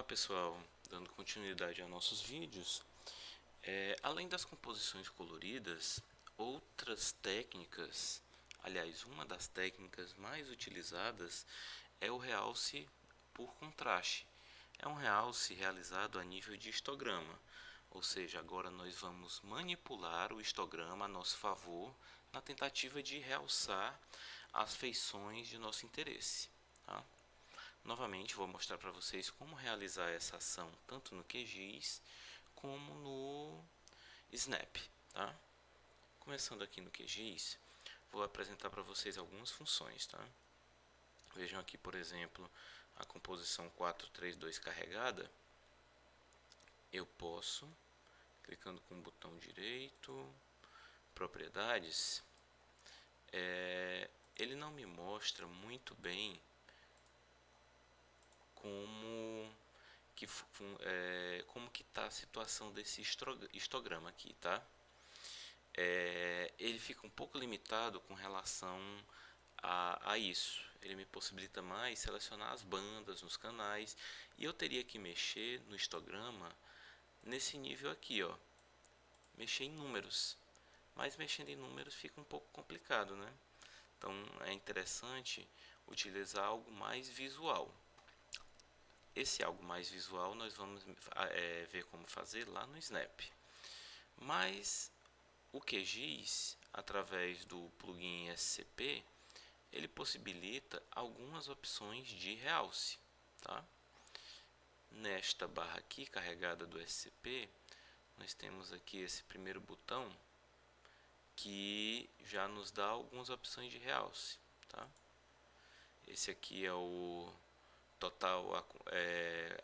Pessoal, dando continuidade a nossos vídeos, além das composições coloridas, outras técnicas, aliás, uma das técnicas mais utilizadas é o realce por contraste. É um realce realizado a nível de histograma, ou seja, agora nós vamos manipular o histograma a nosso favor na tentativa de realçar as feições de nosso interesse. Tá? Novamente vou mostrar para vocês como realizar essa ação tanto no QGIS como no Snap. Tá? Começando aqui no QGIS, vou apresentar para vocês algumas funções. Tá? Vejam aqui, por exemplo, a composição 432 carregada. Eu posso, clicando com o botão direito, propriedades, ele não me mostra muito bem como que está a situação desse histograma aqui, tá? Ele fica um pouco limitado com relação a isso. Ele me possibilita mais selecionar as bandas nos canais e eu teria que mexer no histograma nesse nível aqui, ó, mexer em números. Mas mexendo em números fica um pouco complicado, né? Então é interessante utilizar algo mais visual. Esse algo mais visual nós vamos ver como fazer lá no Snap. Mas o QGIS, através do plugin SCP, ele possibilita algumas opções de realce. Tá? Nesta barra aqui, carregada do SCP, nós temos aqui esse primeiro botão que já nos dá algumas opções de realce. Tá? Esse aqui é o total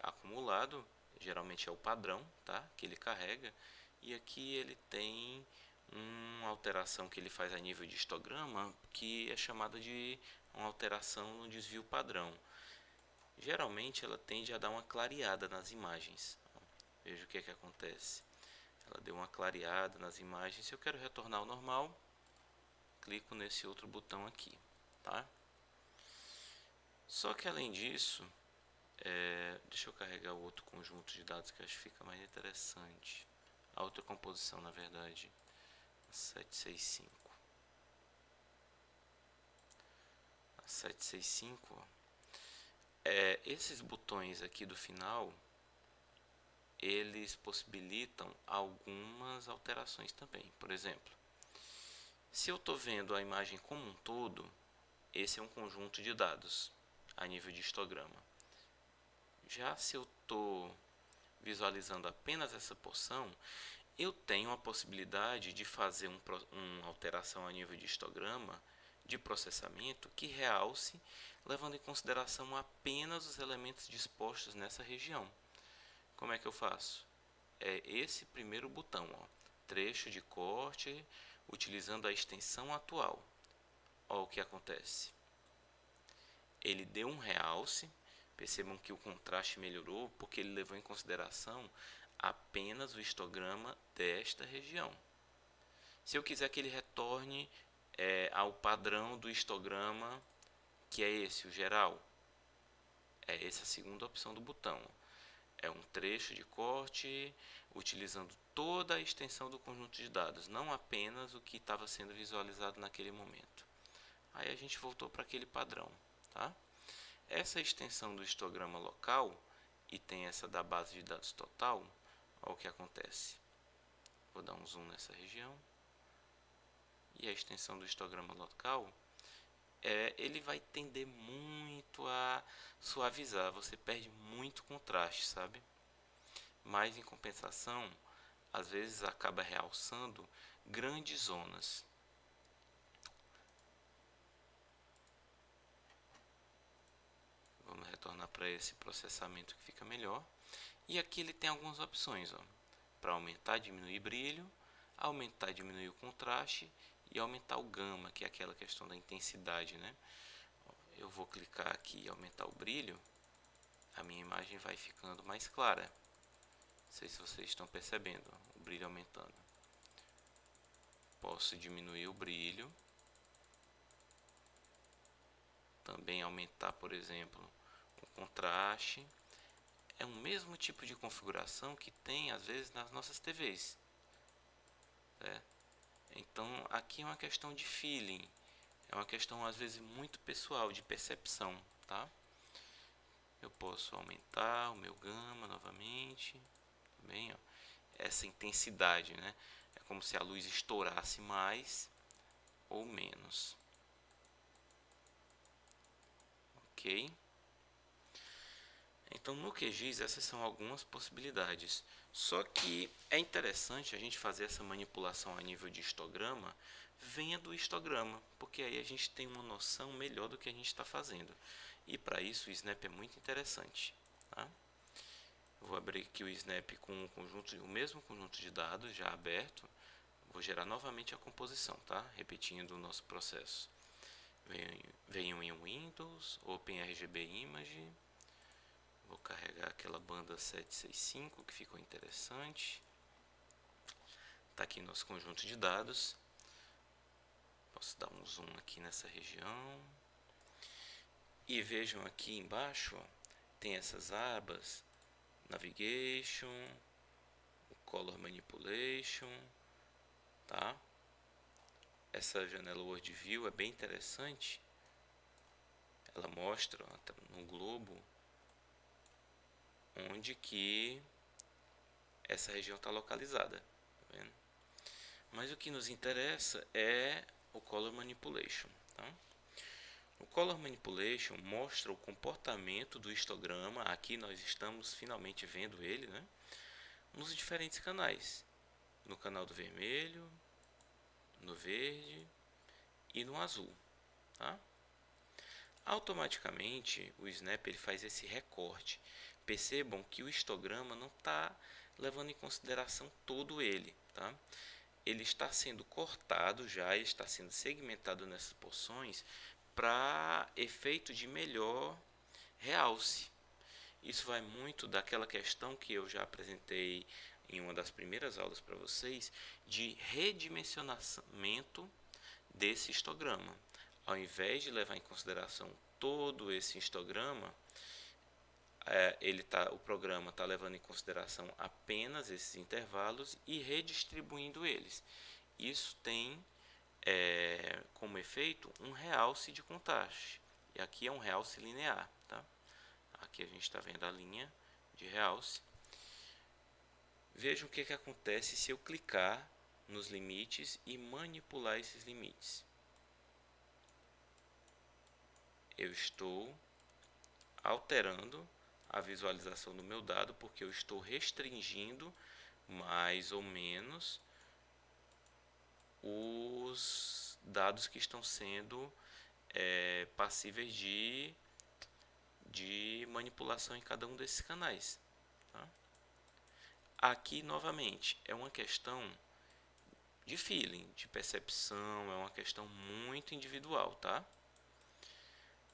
acumulado, geralmente é o padrão, tá? Que ele carrega, e aqui ele tem uma alteração que ele faz a nível de histograma, que é chamada de uma alteração no desvio padrão. Geralmente ela tende a dar uma clareada nas imagens. Veja o que acontece. Ela deu uma clareada nas imagens. Se eu quero retornar ao normal, clico nesse outro botão aqui, tá? Só que além disso, deixa eu carregar o outro conjunto de dados que acho que fica mais interessante. A outra composição, na verdade, 765. A 765, ó, esses botões aqui do final, eles possibilitam algumas alterações também. Por exemplo, se eu estou vendo a imagem como um todo, esse é um conjunto de dados a nível de histograma. Já se eu estou visualizando apenas essa porção, eu tenho a possibilidade de fazer uma alteração a nível de histograma de processamento que realce, levando em consideração apenas os elementos dispostos nessa região. Como é que eu faço? É esse primeiro botão, ó, trecho de corte, utilizando a extensão atual. Olha o que acontece. Ele deu um realce. Percebam que o contraste melhorou porque ele levou em consideração apenas o histograma desta região. Se eu quiser que ele retorne ao padrão do histograma, que é esse, o geral, é essa a segunda opção do botão. É um trecho de corte utilizando toda a extensão do conjunto de dados, não apenas o que estava sendo visualizado naquele momento. Aí a gente voltou para aquele padrão, tá? Essa extensão do histograma local, e tem essa da base de dados total, olha o que acontece. Vou dar um zoom nessa região. E a extensão do histograma local, ele vai tender muito a suavizar. Você perde muito contraste, sabe? Mas em compensação, às vezes acaba realçando grandes zonas. Vamos retornar para esse processamento que fica melhor. E aqui ele tem algumas opções, para aumentar e diminuir brilho, aumentar e diminuir o contraste e aumentar o gama, que é aquela questão da intensidade, né? Eu vou clicar aqui e aumentar o brilho, a minha imagem vai ficando mais clara. Não sei se vocês estão percebendo, o brilho aumentando. Posso diminuir o brilho, também aumentar, por exemplo, o contraste. é o mesmo tipo de configuração que tem às vezes nas nossas TVs. Então aqui é uma questão de feeling, é uma questão às vezes muito pessoal, de percepção, tá? Eu posso aumentar o meu gama novamente, bem, ó, essa intensidade, né? É como se a luz estourasse mais ou menos, ok? Então no QGIS essas são algumas possibilidades. Só que é interessante a gente fazer essa manipulação a nível de histograma, venha do histograma, porque aí a gente tem uma noção melhor do que a gente está fazendo. E para isso o Snap é muito interessante. Tá? Eu vou abrir aqui o Snap com o mesmo conjunto de dados já aberto. Vou gerar novamente a composição, tá? Repetindo o nosso processo. Venho em Windows, OpenRGB Image. Vou carregar aquela banda 765 que ficou interessante. Está aqui nosso conjunto de dados. Posso dar um zoom aqui nessa região. E vejam aqui embaixo, ó, tem essas abas: Navigation, Color Manipulation, tá? Essa janela World View é bem interessante. Ela mostra no globo onde que essa região está localizada, tá vendo? Mas o que nos interessa é o Color Manipulation, tá? O Color Manipulation mostra o comportamento do histograma. Aqui nós estamos finalmente vendo ele, né? Nos diferentes canais, no canal do vermelho, no verde e no azul, tá? Automaticamente o Snap ele faz esse recorte. Percebam que o histograma não está levando em consideração todo ele, tá? Ele está sendo cortado já, ele está sendo segmentado nessas porções para efeito de melhor realce. Isso vai muito daquela questão que eu já apresentei em uma das primeiras aulas para vocês, de redimensionamento desse histograma. Ao invés de levar em consideração todo esse histograma, o programa está levando em consideração apenas esses intervalos e redistribuindo eles. Isso tem como efeito um realce de contraste. E aqui é um realce linear. Tá? Aqui a gente está vendo a linha de realce. Vejam o que acontece se eu clicar nos limites e manipular esses limites. Eu estou alterando a visualização do meu dado porque eu estou restringindo mais ou menos os dados que estão sendo passíveis de manipulação em cada um desses canais. Tá? Aqui, novamente, é uma questão de feeling, de percepção, é uma questão muito individual, tá?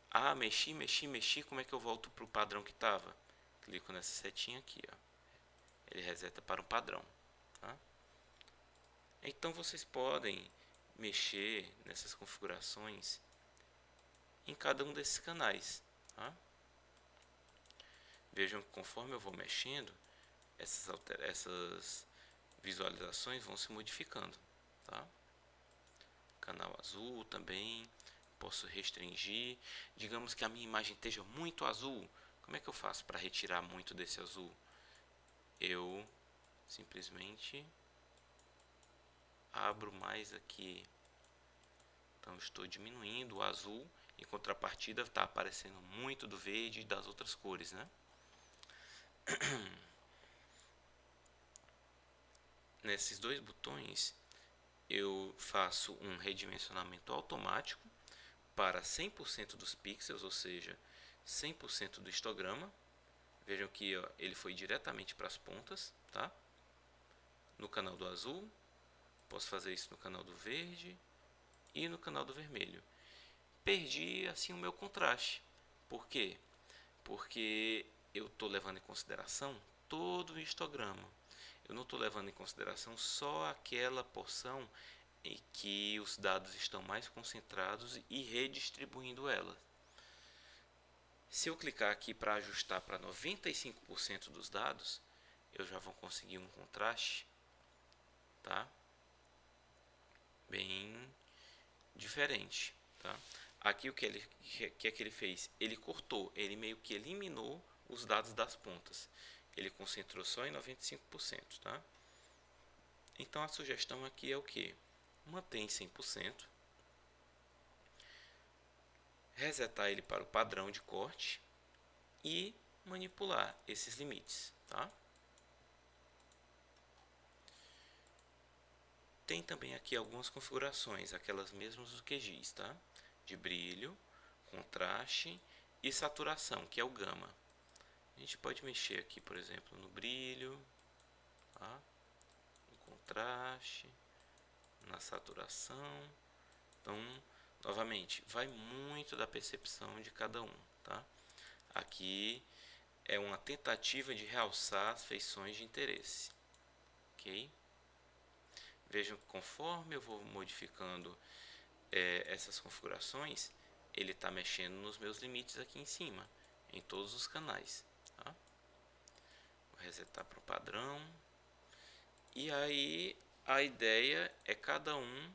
Ah, mexi, como é que eu volto para o padrão que estava? Clico nessa setinha aqui, ó. Ele reseta para um padrão. Tá? Então vocês podem mexer nessas configurações em cada um desses canais. Tá? Vejam que conforme eu vou mexendo, essas visualizações vão se modificando. Tá? Canal azul também, posso restringir. Digamos que a minha imagem esteja muito azul. Como é que eu faço para retirar muito desse azul? Eu simplesmente abro mais aqui. Então estou diminuindo o azul, em contrapartida está aparecendo muito do verde e das outras cores, né? Nesses dois botões eu faço um redimensionamento automático para 100% dos pixels, ou seja, 100% do histograma. Vejam que ó, ele foi diretamente para as pontas, tá? No canal do azul, posso fazer isso no canal do verde e no canal do vermelho. Perdi assim o meu contraste. Por quê? Porque eu estou levando em consideração todo o histograma. Eu não estou levando em consideração só aquela porção em que os dados estão mais concentrados e redistribuindo elas. Se eu clicar aqui para ajustar para 95% dos dados, eu já vou conseguir um contraste, tá? Bem diferente, tá? Aqui o que é que ele fez? Ele cortou, ele meio que eliminou os dados das pontas. Ele concentrou só em 95%, tá? Então a sugestão aqui é o que? Mantém 100%, resetar ele para o padrão de corte e manipular esses limites, tá? Tem também aqui algumas configurações, aquelas mesmas do QGIS, tá? De brilho, contraste e saturação, que é o gama. A gente pode mexer aqui, por exemplo, no brilho, tá? No contraste, na saturação. Então, novamente, vai muito da percepção de cada um, tá? Aqui é uma tentativa de realçar as feições de interesse, ok? Vejam que conforme eu vou modificando essas configurações, ele está mexendo nos meus limites aqui em cima, em todos os canais, tá? Vou resetar para o padrão. E aí a ideia é cada um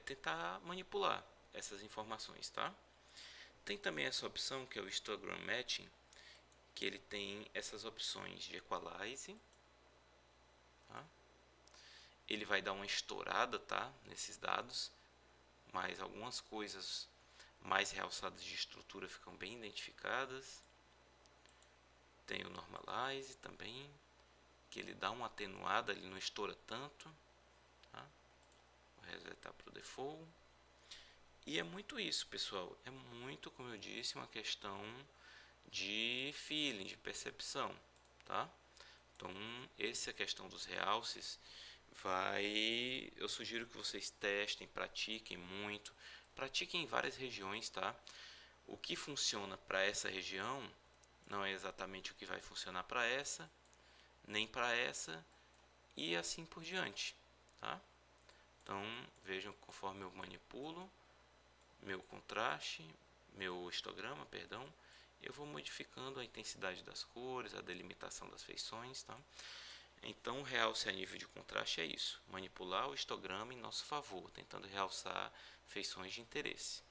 tentar manipular essas informações, tá? Tem também essa opção que é o histogram matching, que ele tem essas opções de equalize, tá? Ele vai dar uma estourada, tá, nesses dados, mas algumas coisas mais realçadas de estrutura ficam bem identificadas. Tem o normalize também, que ele dá uma atenuada, ele não estoura tanto, tá? Vou resetar para o default. E é muito isso, pessoal. É muito, como eu disse, uma questão de feeling, de percepção, tá? Então, essa é a questão dos realces. Eu sugiro que vocês testem, pratiquem muito, pratiquem em várias regiões, tá? O que funciona para essa região não é exatamente o que vai funcionar para essa, nem para essa e assim por diante, tá? Então, vejam conforme eu manipulo meu contraste, meu histograma, perdão, eu vou modificando a intensidade das cores, a delimitação das feições, tá? Então, o realce a nível de contraste é isso, manipular o histograma em nosso favor, tentando realçar feições de interesse.